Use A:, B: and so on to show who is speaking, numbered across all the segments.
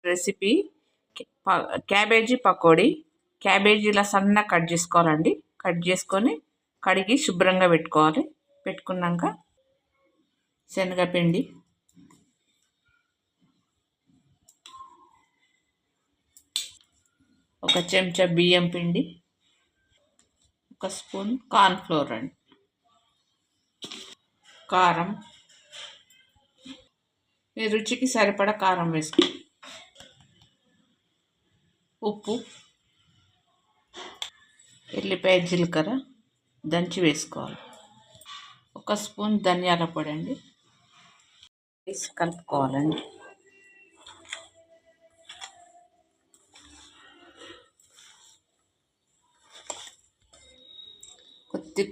A: Recipe cabbage pakodi. Cabbage ఇలా సన్నగా cut చేసుకోవాలండి. కట్ చేసుకొని కడిగి శుభ్రంగా పెట్టుకోవాలి. పెట్టుకున్నాక శనగపిండి, ఒక చెంచా బియ్యం పిండి, ఒక స్పూన్ కార్న్ఫ్లోర్ అండి, కారం, మీ రుచికి సరిపడా కారం వేసుకో, ఉప్పు, ఎల్లిపాయ జీలకర్ర దంచి వేసుకోవాలి, ఒక స్పూన్ ధనియాల పొడి అండి వేసి కలుపుకోవాలండి.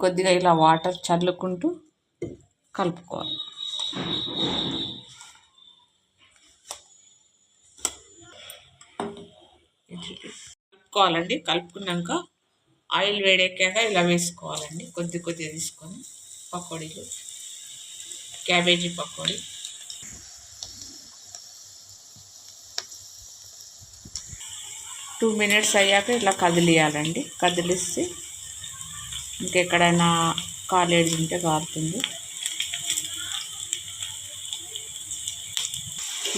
A: కొద్దిగా ఇలా వాటర్ చల్లుకుంటూ కలుపుకోవాలి. కలుపుకోవాలండి. కలుపుకున్నాక ఆయిల్ వేడెక్కాక ఇలా వేసుకోవాలండి. కొద్దిగా తీసుకొని పకోడీలు, క్యాబేజీ పకోడీ. టూ మినిట్స్ అయ్యాక ఇలా కదిలియాలండి. కదిలిస్తే ఇంకెక్కడైనా కాలేది ఉంటే కారుతుంది.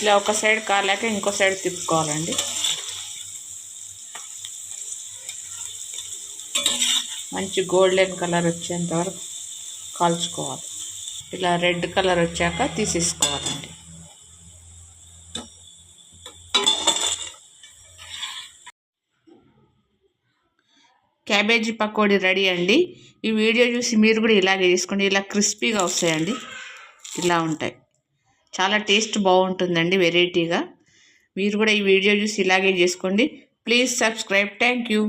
A: ఇలా ఒక సైడ్ కాలాక ఇంకో సైడ్ తిప్పుకోవాలండి. మంచి గోల్డెన్ కలర్ వచ్చేంత వరకు కాల్చుకోవాలి. ఇలా రెడ్ కలర్ వచ్చాక తీసేసుకోవాలండి. క్యాబేజీ పకోడీ రెడీ అండి. ఈ వీడియో చూసి మీరు కూడా ఇలాగే చేసుకోండి. ఇలా క్రిస్పీగా వస్తాయండి. ఇలా ఉంటాయి. చాలా టేస్ట్ బాగుంటుందండి, వెరైటీగా. మీరు కూడా ఈ వీడియో చూసి ఇలాగే చేసుకోండి. Please subscribe. Thank you.